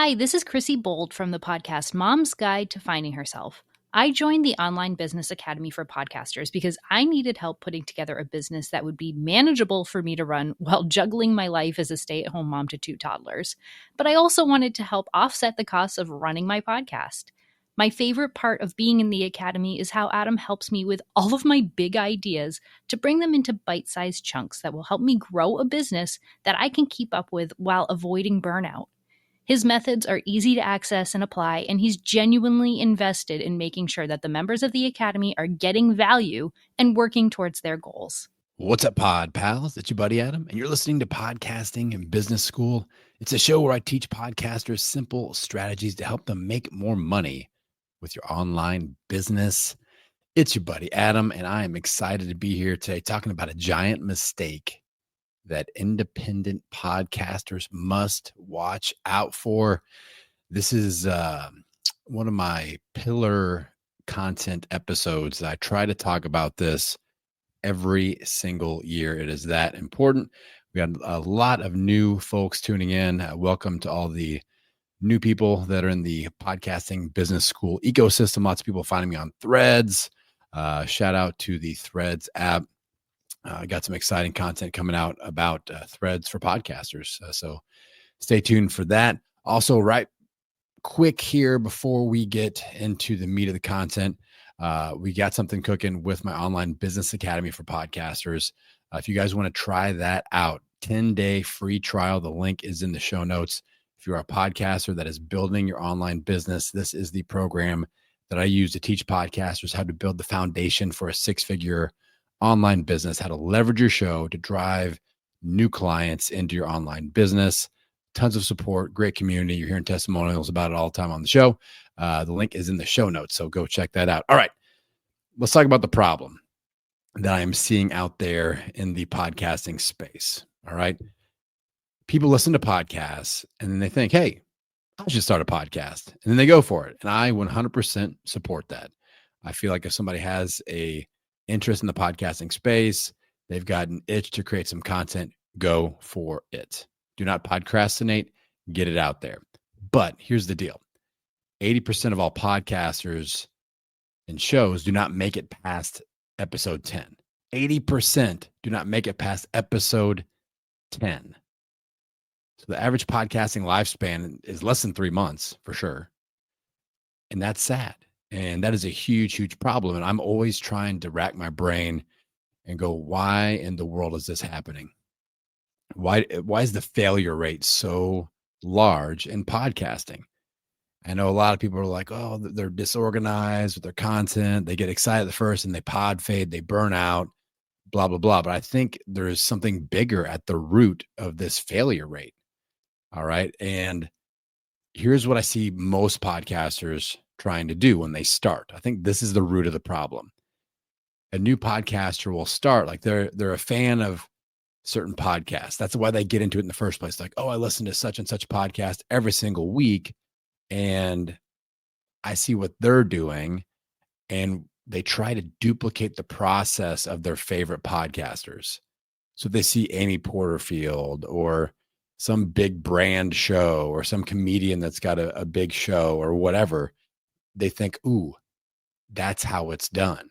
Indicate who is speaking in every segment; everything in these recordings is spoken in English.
Speaker 1: Hi, this is Chrissy Bold from the podcast Mom's Guide to Finding Herself. I joined the Online Business Academy for Podcasters because I needed help putting together a business that would be manageable for me to run while juggling my life as a stay-at-home mom to 2 toddlers. But I also wanted to help offset the costs of running my podcast. My favorite part of being in the Academy is how Adam helps me with all of my big ideas to bring them into bite-sized chunks that will help me grow a business that I can keep up with while avoiding burnout. His methods are easy to access and apply, and he's genuinely invested in making sure that the members of the Academy are getting value and working towards their goals.
Speaker 2: What's up, pod pals? It's your buddy Adam, and you're listening to Podcasting and Business School. It's a show where I teach podcasters simple strategies to help them make more money with your online business. It's your buddy Adam, and I am excited to be here today talking about a giant mistake that independent podcasters must watch out for. This is one of my pillar content episodes. I try to talk about this every single year. It is that important. We got a lot of new folks tuning in. Welcome to all the new people that are in the podcasting business school ecosystem. Lots of people finding me on Threads. Shout out to the Threads app. I got some exciting content coming out about Threads for podcasters. So stay tuned for that. Also, right quick here before we get into the meat of the content, we got something cooking with my Online Business Academy for podcasters. If you guys want to try that out, 10-day free trial. The link is in the show notes. If you're a podcaster that is building your online business, this is the program that I use to teach podcasters how to build the foundation for a 6-figure online business, how to leverage your show to drive new clients into your online business. Tons of support, great community. You're hearing testimonials about it all the time on the show. The link is in the show notes, so go check that out. All right, let's talk about the problem that I'm seeing out there in the podcasting space. All right, people listen to podcasts and then they think, hey, I should start a podcast. And then they go for it. And I 100% support that. I feel like if somebody has a interest in the podcasting space, they've got an itch to create some content, go for it. Do not procrastinate, get it out there. But here's the deal. 80% of all podcasters and shows do not make it past episode 10. 80% do not make it past episode 10. So the average podcasting lifespan is less than 3 months for sure. And that's sad. And that is a huge, huge problem. And I'm always trying to rack my brain and go, why in the world is this happening? Why is the failure rate so large in podcasting? I know a lot of people are like, oh, they're disorganized with their content. They get excited at first and they pod fade, they burn out, blah, blah, blah. But I think there is something bigger at the root of this failure rate. All right. And here's what I see most podcasters trying to do when they start. I think this is the root of the problem. A new podcaster will start like they're a fan of certain podcasts. That's why they get into it in the first place. Like, oh, I listen to such and such podcast every single week, and I see what they're doing, and they try to duplicate the process of their favorite podcasters. So if they see Amy Porterfield or some big brand show or some comedian that's got a big show or whatever, they think, ooh, that's how it's done.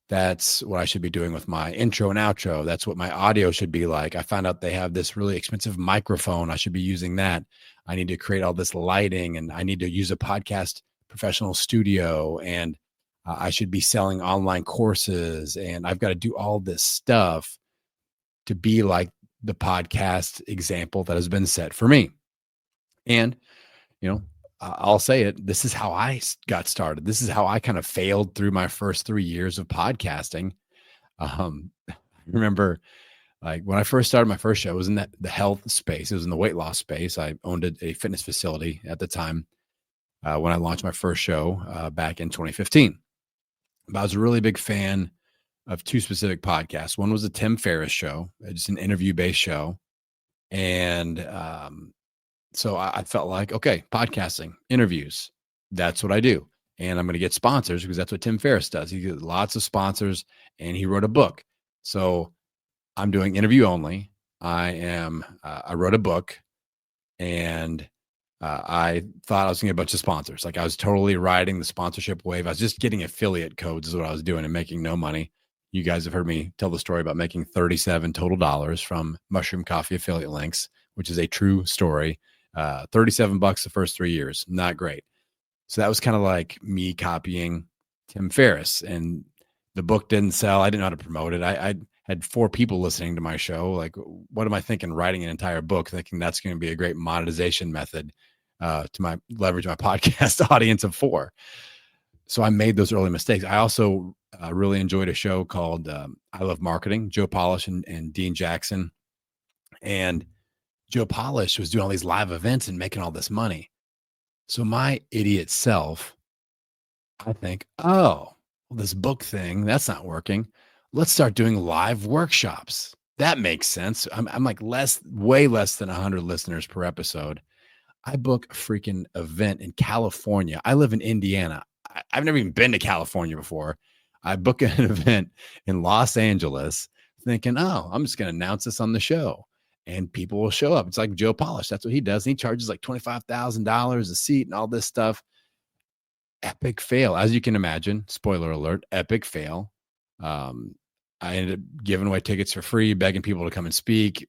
Speaker 2: That's what I should be doing with my intro and outro. That's what my audio should be like. I found out they have this really expensive microphone. I should be using that. I need to create all this lighting, and I need to use a podcast professional studio, and I should be selling online courses, and I've got to do all this stuff to be like the podcast example that has been set for me. And, I'll say it. This is how I got started. This is how I kind of failed through my first 3 years of podcasting. I remember like when I first started my first show, it was in the health space. It was in the weight loss space. I owned a fitness facility at the time when I launched my first show back in 2015. But I was a really big fan of 2 specific podcasts. One was the Tim Ferriss show. It's an interview-based show. And so I felt like, okay, podcasting, interviews, that's what I do. And I'm going to get sponsors because that's what Tim Ferriss does. He gets lots of sponsors, and he wrote a book. So I'm doing interview only. I wrote a book, and I thought I was going to get a bunch of sponsors. Like I was totally riding the sponsorship wave. I was just getting affiliate codes is what I was doing and making no money. You guys have heard me tell the story about making 37 total dollars from Mushroom Coffee affiliate links, which is a true story. 37 bucks the first 3 years. Not great. So that was kind of like me copying Tim Ferriss, and the book didn't sell. I didn't know how to promote it. I had 4 people listening to my show. Like, what am I thinking? Writing an entire book, thinking that's going to be a great monetization method to leverage my podcast audience of 4. So I made those early mistakes. I also really enjoyed a show called I Love Marketing, Joe Polish and Dean Jackson. And Joe Polish was doing all these live events and making all this money. So my idiot self, I think, oh, well, this book thing, that's not working. Let's start doing live workshops. That makes sense. I'm like way less than 100 listeners per episode. I book a freaking event in California. I live in Indiana. I've never even been to California before. I book an event in Los Angeles thinking, oh, I'm just going to announce this on the show and people will show up. It's like Joe Polish. That's what he does. And he charges like $25,000 a seat and all this stuff. Epic fail. As you can imagine, spoiler alert, epic fail. I ended up giving away tickets for free, begging people to come and speak.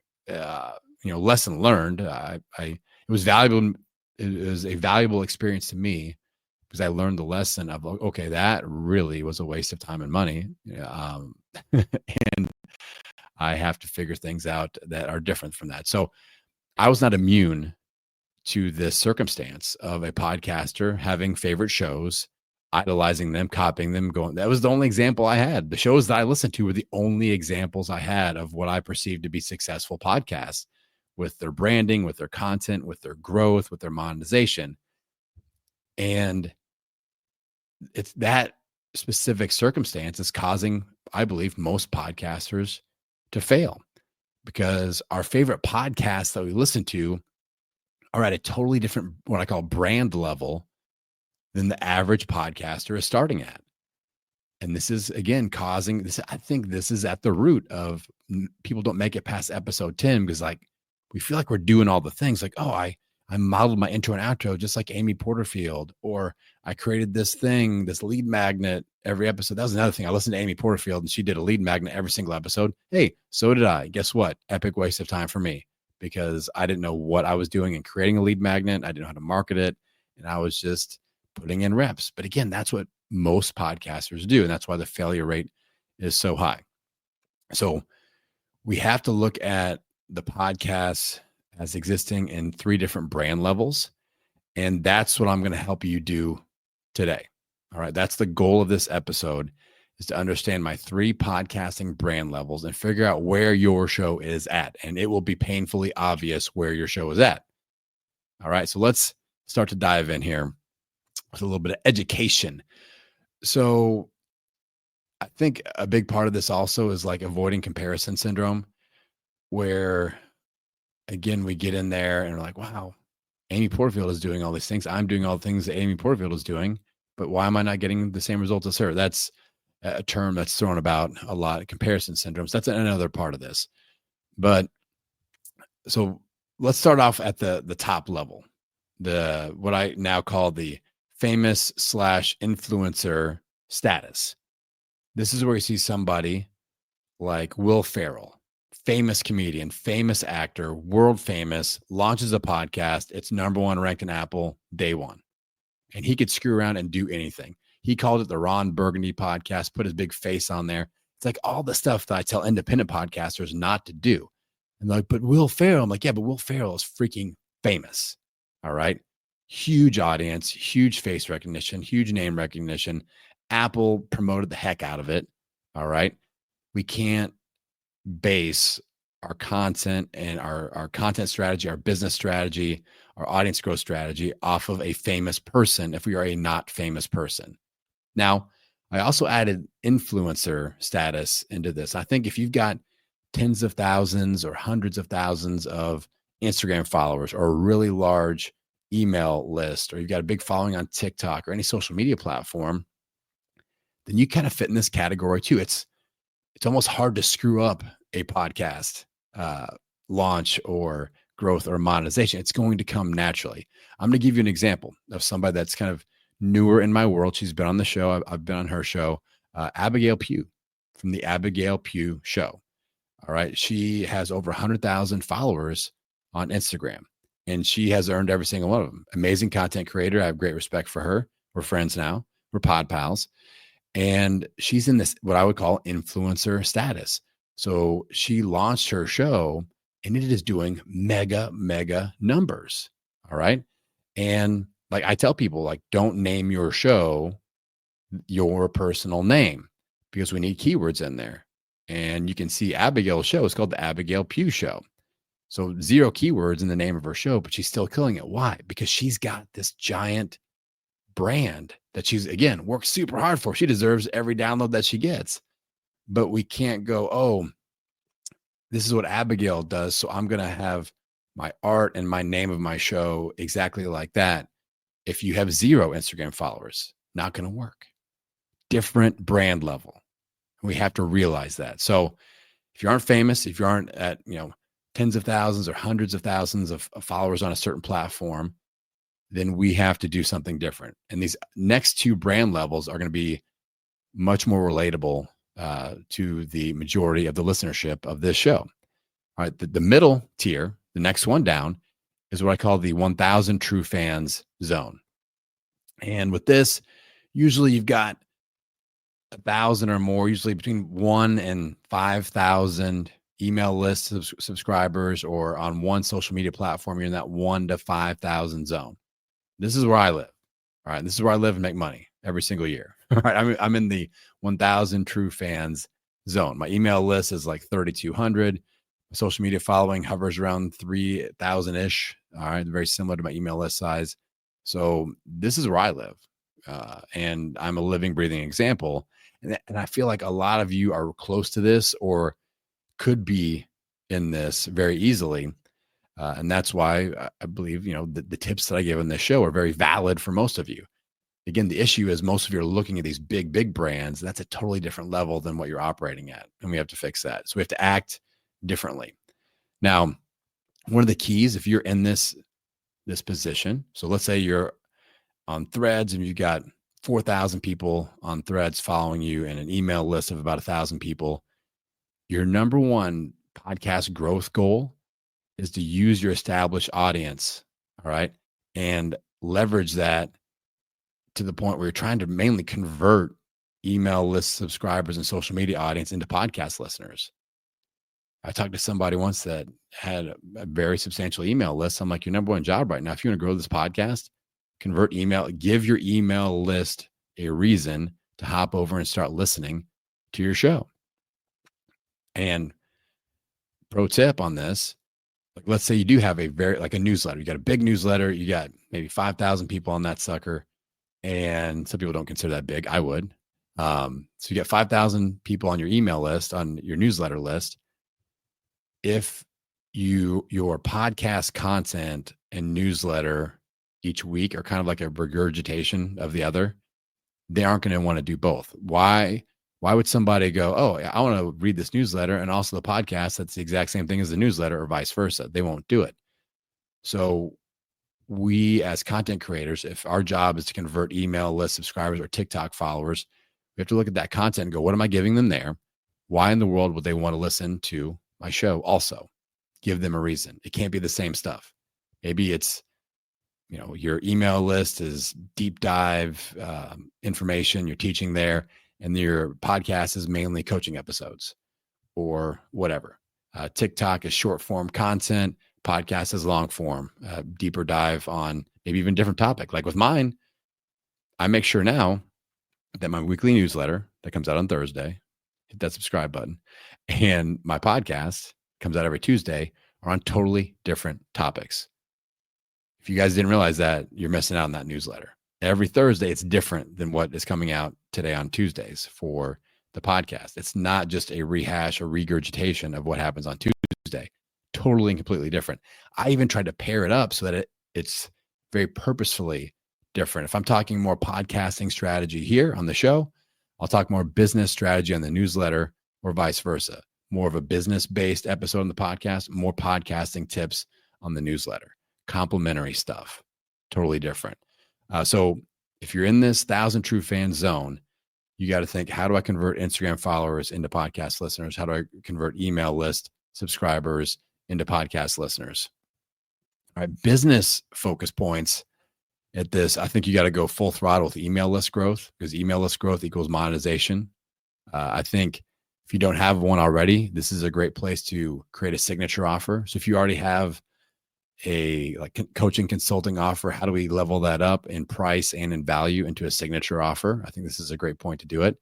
Speaker 2: Lesson learned. It was valuable. It was a valuable experience to me because I learned the lesson of, okay, that really was a waste of time and money. And I have to figure things out that are different from that. So I was not immune to this circumstance of a podcaster having favorite shows, idolizing them, copying them, going. That was the only example I had. The shows that I listened to were the only examples I had of what I perceived to be successful podcasts with their branding, with their content, with their growth, with their monetization. And it's that specific circumstance is causing, I believe, most podcasters to fail because our favorite podcasts that we listen to are at a totally different, what I call brand level than the average podcaster is starting at. And this is, again, causing this. I think this is at the root of people don't make it past episode 10 because like, we feel like we're doing all the things like, oh, I modeled my intro and outro just like Amy Porterfield, or I created this thing, this lead magnet every episode. That was another thing. I listened to Amy Porterfield and she did a lead magnet every single episode. Hey, so did I. Guess what? Epic waste of time for me because I didn't know what I was doing in creating a lead magnet. I didn't know how to market it. And I was just putting in reps. But again, that's what most podcasters do. And that's why the failure rate is so high. So we have to look at the podcast as existing in 3 different brand levels. And that's what I'm going to help you do today. All right. That's the goal of this episode, is to understand my 3 podcasting brand levels and figure out where your show is at. And it will be painfully obvious where your show is at. All right. So let's start to dive in here with a little bit of education. So I think a big part of this also is like avoiding comparison syndrome, where again, we get in there and we're like, wow, Amy Porterfield is doing all these things. I'm doing all the things that Amy Porterfield is doing, but why am I not getting the same results as her? That's a term that's thrown about a lot, comparison syndromes. That's another part of this. But so let's start off at the top level, what I now call the famous / influencer status. This is where you see somebody like Will Ferrell, famous comedian, famous actor, world famous, launches a podcast. It's #1 ranked in Apple day one. And he could screw around and do anything. He called it the Ron Burgundy podcast, put his big face on there. It's like all the stuff that I tell independent podcasters not to do. And they're like, but Will Ferrell. I'm like, yeah, but Will Ferrell is freaking famous. All right. Huge audience, huge face recognition, huge name recognition. Apple promoted the heck out of it. All right. We can't base our content and our content strategy, our business strategy, our audience growth strategy off of a famous person if we are a not famous person. Now, I also added influencer status into this. I think if you've got tens of thousands or hundreds of thousands of Instagram followers or a really large email list, or you've got a big following on TikTok or any social media platform, then you kind of fit in this category too. It's almost hard to screw up a podcast launch or growth or monetization. It's going to come naturally. I'm going to give you an example of somebody that's kind of newer in my world. She's been on the show. I've been on her show, Abigail Pugh from the Abigail Pugh Show. All right. She has over 100,000 followers on Instagram, and she has earned every single one of them. Amazing content creator. I have great respect for her. We're friends now. We're pod pals. And she's in this, what I would call influencer status. So she launched her show and it is doing mega numbers. All right. And like I tell people, like, don't name your show your personal name because we need keywords in there. And you can see Abigail's show is called the Abigail Pugh Show. So 0 keywords in the name of her show, but she's still killing it. Why? Because she's got this giant brand that she's, again, worked super hard for. She deserves every download that she gets. But we can't go, oh, this is what Abigail does, so I'm going to have my art and my name of my show exactly like that. If you have 0 Instagram followers, not going to work. Different brand level. We have to realize that. So if you aren't famous, if you aren't at, tens of thousands or hundreds of thousands of followers on a certain platform, then we have to do something different. And these next 2 brand levels are going to be much more relatable to the majority of the listenership of this show. All right. The middle tier, the next one down, is what I call the 1,000 true fans zone. And with this, usually you've got 1,000 or more, usually between 1 and 5,000 email list subscribers, or on one social media platform, you're in that 1 to 5,000 zone. This is where I live. All right. This is where I live and make money every single year. All right. I'm in the 1,000 true fans zone. My email list is like 3,200. My social media following hovers around 3,000-ish. All right. Very similar to my email list size. So this is where I live. And I'm a living, breathing example. And I feel like a lot of you are close to this or could be in this very easily. And that's why I believe, the tips that I give in this show are very valid for most of you. Again, the issue is most of you are looking at these big brands. That's a totally different level than what you're operating at. And we have to fix that. So we have to act differently. Now, one of the keys, if you're in this position, so let's say you're on Threads and you've got 4,000 people on Threads following you and an email list of about 1,000 people, your number one podcast growth goal is to use your established audience, all right, and leverage that to the point where you're trying to mainly convert email list subscribers and social media audience into podcast listeners. I talked to somebody once that had a very substantial email list. I'm like, your number one job right now, if you want to grow this podcast, convert email, give your email list a reason to hop over and start listening to your show. And pro tip on this, like let's say you do have a newsletter. You got a big newsletter. You got maybe 5,000 people on that sucker. And some people don't consider that big. I would. So you get 5,000 people on your email list, on your newsletter list. If your podcast content and newsletter each week are kind of like a regurgitation of the other, they aren't going to want to do both. Why would somebody go, oh, I want to read this newsletter and also the podcast that's the exact same thing as the newsletter, or vice versa? They won't do it. So we as content creators, if our job is to convert email list subscribers or TikTok followers, we have to look at that content and go, what am I giving them there? Why in the world would they want to listen to my show? Also, give them a reason. It can't be the same stuff. Maybe it's, your email list is deep dive information you're teaching there, and your podcast is mainly coaching episodes or whatever. TikTok is short form content. Podcast is long form, deeper dive on maybe even different topic. Like with mine, I make sure now that my weekly newsletter that comes out on Thursday, hit that subscribe button, and my podcast comes out every Tuesday are on totally different topics. If you guys didn't realize that, you're missing out on that newsletter. Every Thursday, it's different than what is coming out today on Tuesdays for the podcast. It's not just a rehash or regurgitation of what happens on Tuesday. Totally and completely different. I even tried to pair it up so that it's very purposefully different. If I'm talking more podcasting strategy here on the show, I'll talk more business strategy on the newsletter, or vice versa. More of a business-based episode on the podcast, more podcasting tips on the newsletter. Complimentary stuff, totally different. So if you're in this 1,000 True Fans zone, you got to think, how do I convert Instagram followers into podcast listeners? How do I convert email list subscribers into podcast listeners? All right, business focus points at this. I think you got to go full throttle with email list growth, because email list growth equals monetization. I think if you don't have one already, this is a great place to create a signature offer. So if you already have a coaching consulting offer, how do we level that up in price and in value into a signature offer? I think this is a great point to do it.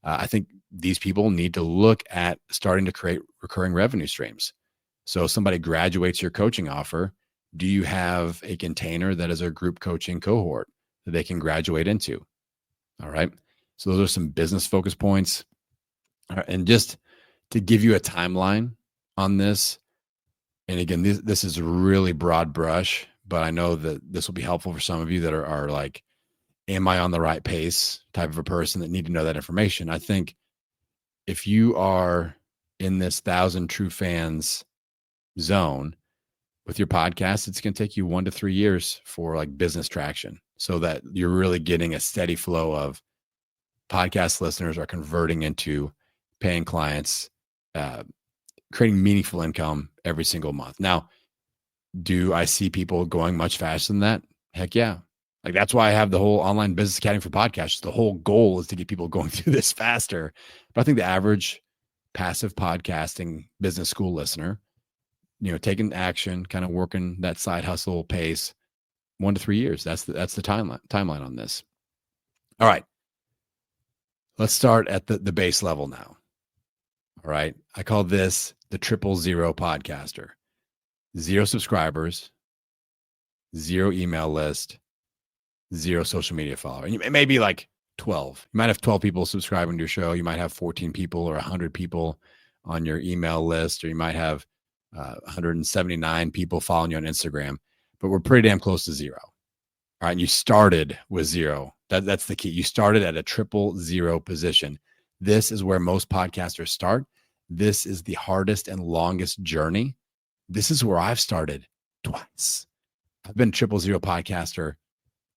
Speaker 2: I think these people need to look at starting to create recurring revenue streams. So if somebody graduates your coaching offer, do you have a container that is a group coaching cohort that they can graduate into? All right. So those are some business focus points. All right, and just to give you a timeline on this, and again, this is really broad brush, but I know that this will be helpful for some of you that are like, am I on the right pace type of a person that need to know that information. I think if you are in this 1,000 True Fans zone with your podcast, it's going to take you 1 to 3 years for like business traction, so that you're really getting a steady flow of podcast listeners are converting into paying clients, creating meaningful income every single month. Now, do I see people going much faster than that? Heck yeah. Like, that's why I have the whole online business academy for podcasts. The whole goal is to get people going through this faster. But I think the average passive podcasting business school listener, taking action, kind of working that side hustle pace, 1 to 3 years. That's the timeline on this. All right. Let's start at the base level now. All right. I call this the 000 podcaster. 0 subscribers, 0 email list, 0 social media follower. And it may be like 12. You might have 12 people subscribing to your show. You might have 14 people or 100 people on your email list, or you might have 179 people following you on Instagram, but we're pretty damn close to 0. All right. And you started with 0. That's the key. You started at a 000 position. This is where most podcasters start. This is the hardest and longest journey. This is where I've started twice. I've been a 000 podcaster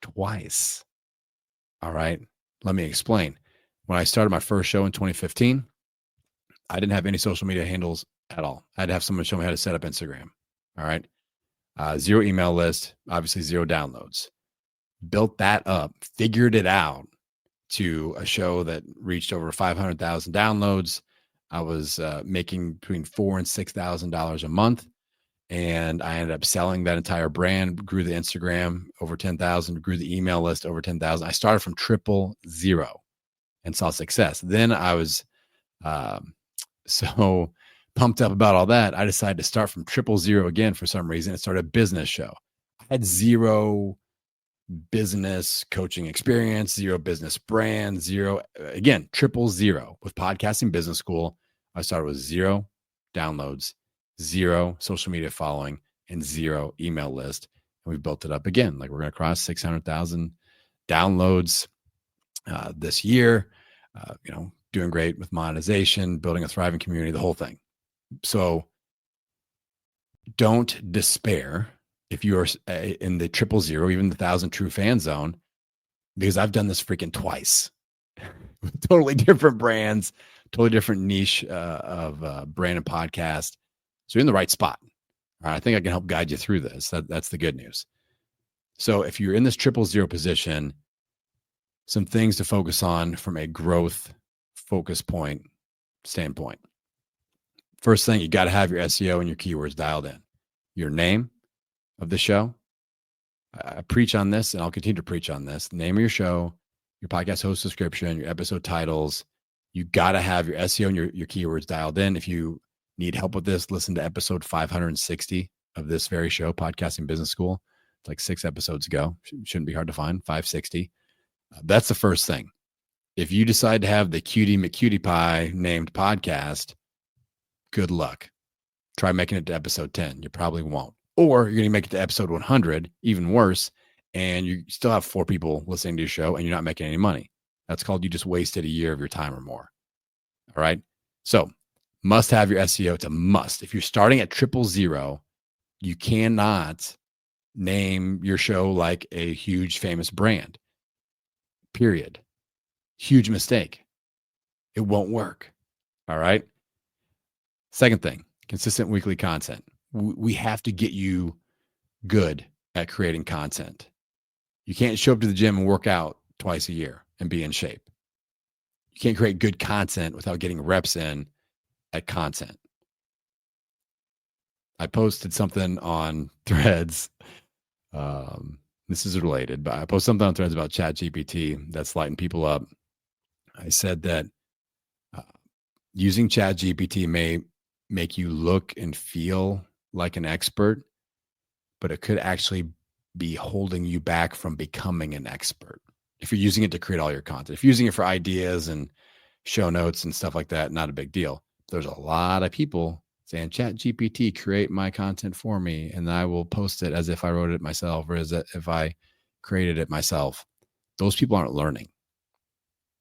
Speaker 2: twice. All right. Let me explain. When I started my first show in 2015, I didn't have any social media handles at all. I had to have someone show me how to set up Instagram. All right. 0 email list, obviously 0 downloads. Built that up, figured it out to a show that reached over 500,000 downloads. I was making between $4,000 and $6,000 a month. And I ended up selling that entire brand, grew the Instagram over 10,000, grew the email list over 10,000. I started from 000 and saw success. Then I was so pumped up about all that, I decided to start from 000 again for some reason and start a business show. I had 0 business coaching experience, 0 business brand, 0, again, 000 with Podcasting Business School. I started with 0 downloads, 0 social media following, and 0 email list. And we built it up again. Like, we're going to cross 600,000 downloads this year, doing great with monetization, building a thriving community, the whole thing. So don't despair if you are in the 000, even the 1,000 True Fan zone, because I've done this freaking twice with totally different brands, totally different niche of brand and podcast. So you're in the right spot. All right, I think I can help guide you through this. That's the good news. So if you're in this 000 position, some things to focus on from a growth focus point standpoint. First thing, you got to have your SEO and your keywords dialed in. Your name of the show. I preach on this, and I'll continue to preach on this. The name of your show, your podcast host description, your episode titles. You got to have your SEO and your keywords dialed in. If you need help with this, listen to episode 560 of this very show, Podcasting Business School. It's like 6 episodes ago. Shouldn't be hard to find, 560. That's the first thing. If you decide to have the Cutie McCutie Pie named podcast, good luck. Try making it to episode 10. You probably won't. Or you're going to make it to episode 100, even worse, and you still have 4 people listening to your show and you're not making any money. That's called you just wasted a year of your time or more. All right. So must have your SEO. It's a must. If you're starting at 000, You cannot name your show like a huge famous brand, period. Huge mistake. It won't work. All right. Second thing, consistent weekly content. We have to get you good at creating content. You can't show up to the gym and work out twice a year and be in shape. You can't create good content without getting reps in at content. I posted something on Threads. This is related, but I posted something on Threads about ChatGPT that's lighting people up. I said that using ChatGPT may make you look and feel like an expert, but it could actually be holding you back from becoming an expert. If you're using it to create all your content, if you're using it for ideas and show notes and stuff like that, not a big deal. There's a lot of people saying, ChatGPT, create my content for me, and I will post it as if I wrote it myself or as if I created it myself. Those people aren't learning.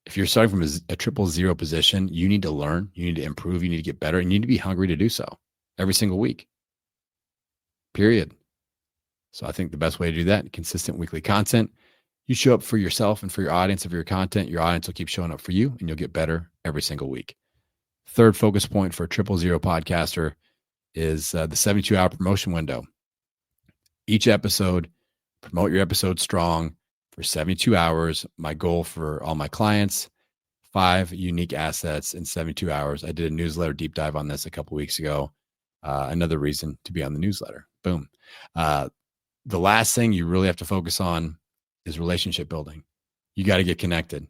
Speaker 2: If you're starting from a 000 position, you need to learn, you need to improve, you need to get better, and you need to be hungry to do so every single week. Period. So I think the best way to do that, consistent weekly content. You show up for yourself and for your audience of your content. Your audience will keep showing up for you, and you'll get better every single week. Third focus point for a 000 podcaster is the 72-hour promotion window. Each episode, promote your episode strong for 72 hours. My goal for all my clients, 5 unique assets in 72 hours. I did a newsletter deep dive on this a couple weeks ago. Another reason to be on the newsletter. Boom. The last thing you really have to focus on is relationship building. You got to get connected.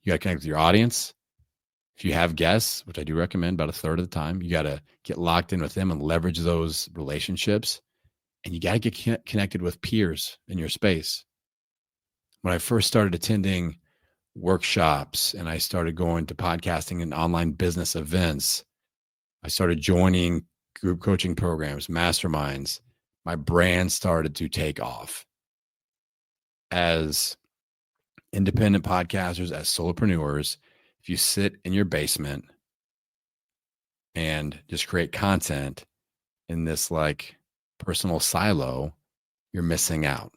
Speaker 2: You got to connect with your audience. If you have guests, which I do recommend about a third of the time, you got to get locked in with them and leverage those relationships. And you got to get connected with peers in your space. When I first started attending workshops and I started going to podcasting and online business events, I started joining group coaching programs, masterminds. My brand started to take off. As independent podcasters, as solopreneurs, if you sit in your basement and just create content in this like personal silo, you're missing out.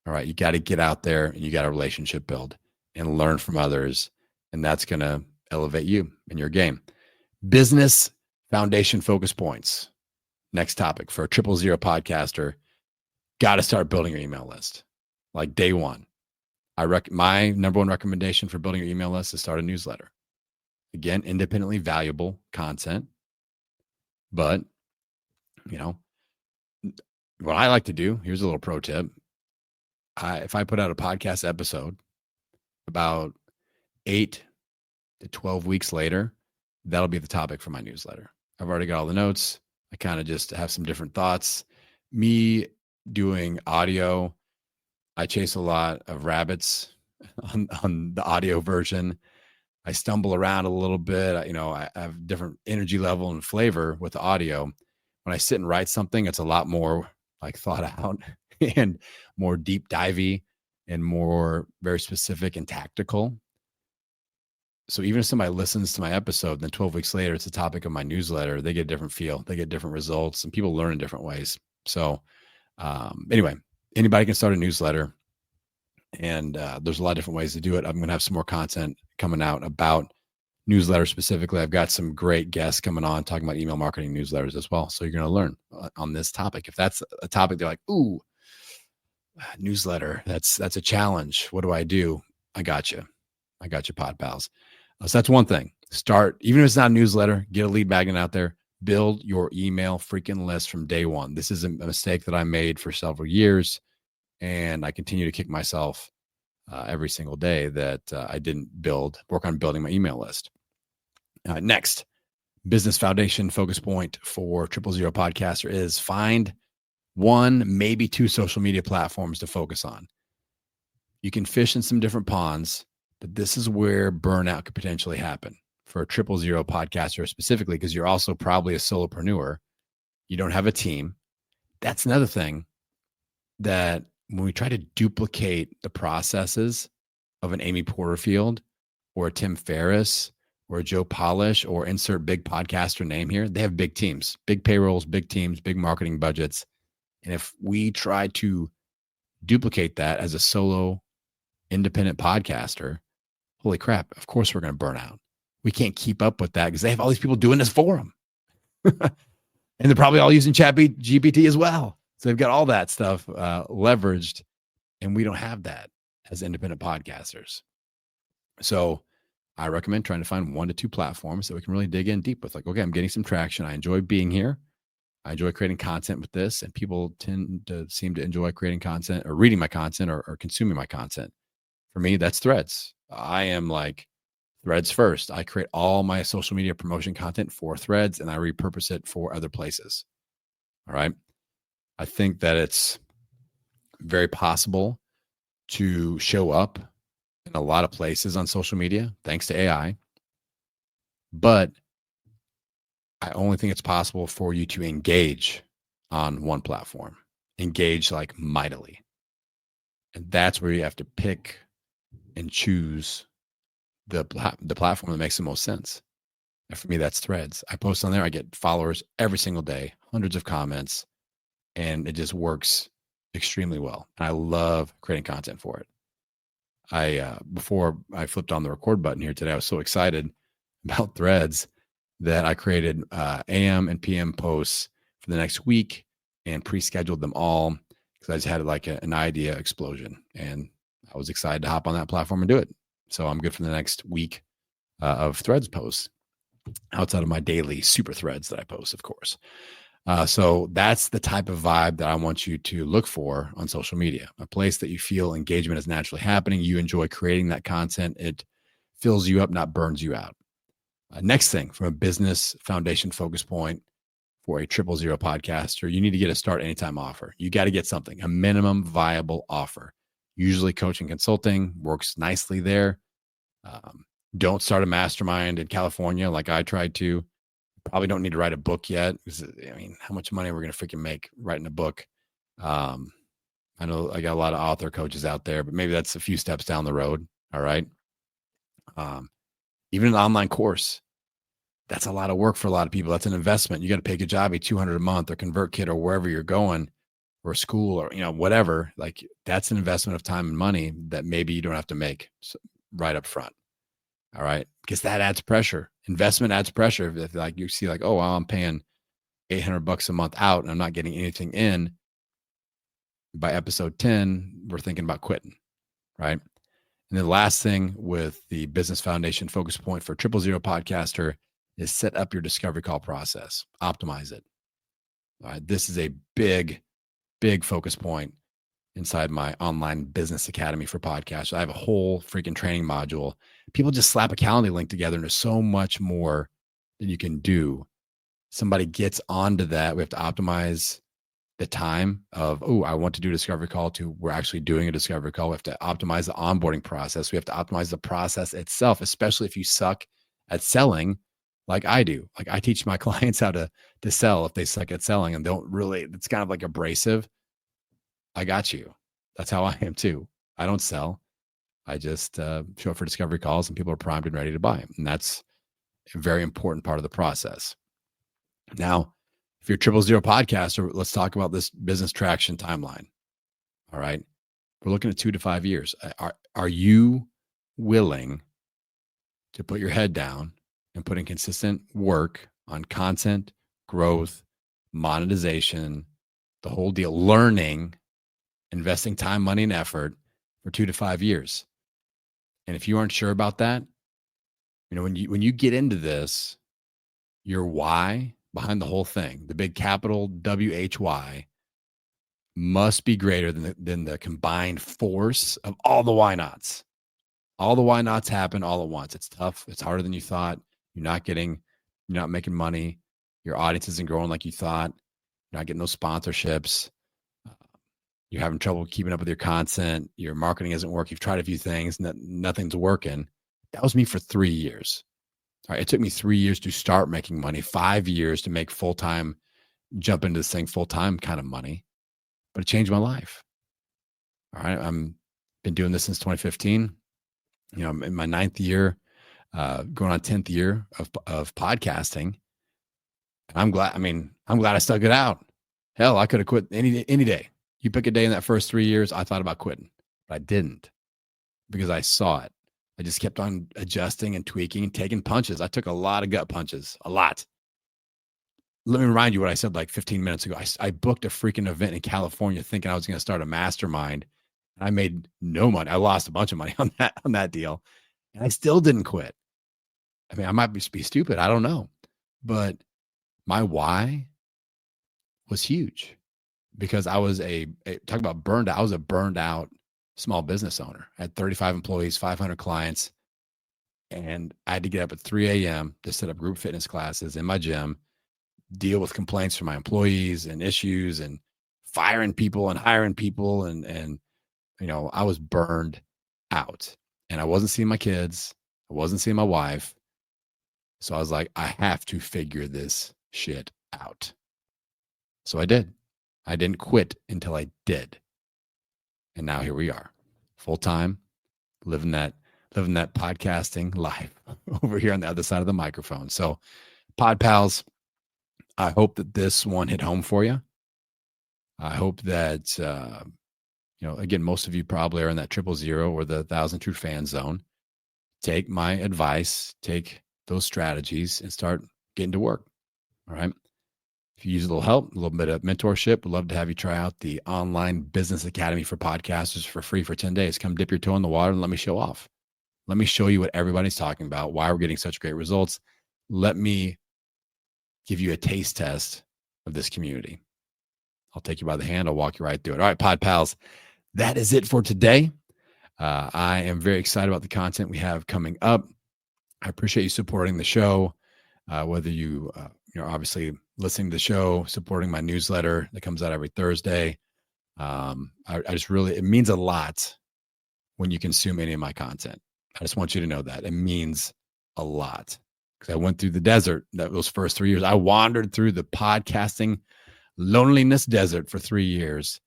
Speaker 2: All right. You got to get out there and you got a relationship build and learn from others. And that's going to elevate you in your game. Business foundation focus points. Next topic for a 000 podcaster. Got to start building your email list. Like day one. My number one recommendation for building your email list is start a newsletter. Again, independently valuable content. But, what I like to do, here's a little pro tip. If I put out a podcast episode about 8 to 12 weeks later, that'll be the topic for my newsletter. I've already got all the notes. I kind of just have some different thoughts. Me doing audio, I chase a lot of rabbits on the audio version. I stumble around a little bit. I have different energy level and flavor with the audio. When I sit and write something, it's a lot more like thought out and more deep divey and more very specific and tactical. So even if somebody listens to my episode, then 12 weeks later, it's the topic of my newsletter, they get a different feel, they get different results, and people learn in different ways. So anyway, anybody can start a newsletter, and there's a lot of different ways to do it. I'm going to have some more content coming out about newsletters specifically. I've got some great guests coming on talking about email marketing newsletters as well. So you're going to learn on this topic. If that's a topic they're like, ooh, newsletter, that's a challenge. What do I do? I got you, pod pals. So that's one thing. Start, even if it's not a newsletter, get a lead magnet out there. Build your email freaking list from day one. This is a mistake that I made for several years, and I continue to kick myself every single day that I didn't work on building my email list. Next, business foundation focus point for 000 podcaster is find 1, maybe 2 social media platforms to focus on. You can fish in some different ponds, but this is where burnout could potentially happen for a 000 podcaster specifically, because you're also probably a solopreneur. You don't have a team. That's another thing that when we try to duplicate the processes of an Amy Porterfield or a Tim Ferriss or Joe Polish or insert big podcaster name here, they have big teams, big payrolls, big teams, big marketing budgets. And if we try to duplicate that as a solo independent podcaster, holy crap, of course we're going to burn out. We can't keep up with that because they have all these people doing this for them. And they're probably all using GPT as well. So they've got all that stuff leveraged, and we don't have that as independent podcasters. So I recommend trying to find 1 to 2 platforms that we can really dig in deep with. Like, okay, I'm getting some traction. I enjoy being here. I enjoy creating content with this, and people seem to enjoy creating content or reading my content or consuming my content. For me, that's Threads. I am like Threads first. I create all my social media promotion content for Threads, and I repurpose it for other places. All right. I think that it's very possible to show up in a lot of places on social media, thanks to AI. But I only think it's possible for you to engage on one platform, engage like mightily. And that's where you have to pick and choose the platform that makes the most sense. And for me, that's Threads. I post on there. I get followers every single day, hundreds of comments, and it just works extremely well. And I love creating content for it. Before I flipped on the record button here today, I was so excited about Threads that I created AM and PM posts for the next week and pre-scheduled them all because I just had like an idea explosion, and I was excited to hop on that platform and do it. So I'm good for the next week of Threads posts outside of my daily super threads that I post, of course. So that's the type of vibe that I want you to look for on social media, a place that you feel engagement is naturally happening. You enjoy creating that content. It fills you up, not burns you out. Next thing, from a business foundation focus point for a 000 podcaster, you need to get a start anytime offer. You got to get something, a minimum viable offer. Usually coaching consulting works nicely there. Don't start a mastermind in California like I tried to. Probably don't need to write a book yet. I mean, how much money are we going to freaking make writing a book? I know I got a lot of author coaches out there, but maybe that's a few steps down the road. All right. Even an online course, that's a lot of work for a lot of people. That's an investment. You got to pay Kajabi $200 a month or ConvertKit or wherever you're going, or school or, whatever. Like, that's an investment of time and money that maybe you don't have to make right up front. All right. Because that adds pressure. Investment adds pressure. If like you see like, oh, well, I'm paying $800 a month out and I'm not getting anything in, by episode 10, we're thinking about quitting. Right. And the last thing with the Business Foundation focus point for 000 podcaster is set up your discovery call process, optimize it. All right. This is a big, big focus point inside my online business academy for podcasts. I have a whole freaking training module. People just slap a Calendly link together, and there's so much more that you can do. Somebody gets onto that. We have to optimize the time of, oh, I want to do a discovery call to we're actually doing a discovery call. We have to optimize the onboarding process. We have to optimize the process itself, especially if you suck at selling like I do. Like, I teach my clients how to sell if they suck at selling and don't really, it's kind of like abrasive. I got you. That's how I am too. I don't sell. I just show up for discovery calls and people are primed and ready to buy. And that's a very important part of the process. Now, if you're a 000 podcaster, let's talk about this business traction timeline. All right. We're looking at 2 to 5 years. Are you willing to put your head down and put in consistent work on content, growth, monetization, the whole deal, learning, investing time, money, and effort for 2 to 5 years? And if you aren't sure about that, when you get into this, your why behind the whole thing, the big capital WHY, must be greater than the combined force of all the why nots. All the why nots happen all at once. It's tough. It's harder than you thought. You're not making money. Your audience isn't growing like you thought. You're not getting those sponsorships. You're having trouble keeping up with your content. Your marketing isn't working. You've tried a few things. Nothing's working. That was me for 3 years. All right. It took me 3 years to start making money, 5 years to make full-time, jump into this thing full-time kind of money, but it changed my life. All right. I'm been doing this since 2015. I'm in my 9th year going on 10th year of podcasting. I'm glad. I mean, I'm glad I stuck it out. Hell, I could have quit any day. You pick a day in that first 3 years, I thought about quitting, but I didn't because I saw it. I just kept on adjusting and tweaking and taking punches. I took a lot of gut punches, a lot. Let me remind you what I said like 15 minutes ago. I booked a freaking event in California thinking I was going to start a mastermind. And I made no money. I lost a bunch of money on that deal. And I still didn't quit. I mean, I might be stupid. I don't know. But my why was huge because I was talk about burned out. I was a burned out small business owner. I had 35 employees, 500 clients. And I had to get up at 3 a.m. to set up group fitness classes in my gym, deal with complaints from my employees and issues and firing people and hiring people. And I was burned out and I wasn't seeing my kids. I wasn't seeing my wife. So I was like, I have to figure this shit out. So I did. I didn't quit until I did. And now here we are, full time, living that podcasting life over here on the other side of the microphone. So Pod Pals, I hope that this one hit home for you. I hope that, again, most of you probably are in that 000 or the 1,000 True Fan zone. Take my advice, take those strategies and start getting to work. All right. If you use a little help, a little bit of mentorship, we'd love to have you try out the online business academy for podcasters for free for 10 days. Come dip your toe in the water and let me show off. Let me show you what everybody's talking about, why we're getting such great results. Let me give you a taste test of this community. I'll take you by the hand. I'll walk you right through it. All right, Pod Pals, that is it for today. I am very excited about the content we have coming up. I appreciate you supporting the show, whether you obviously listening to the show, supporting my newsletter that comes out every Thursday. I just really, it means a lot when you consume any of my content. I just want you to know that it means a lot because I went through the desert those first 3 years. I wandered through the podcasting loneliness desert for 3 years.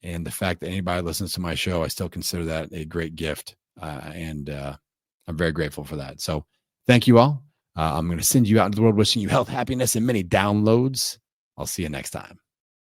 Speaker 2: And the fact that anybody listens to my show, I still consider that a great gift. And I'm very grateful for that. So thank you all. I'm going to send you out into the world wishing you health, happiness, and many downloads. I'll see you next time.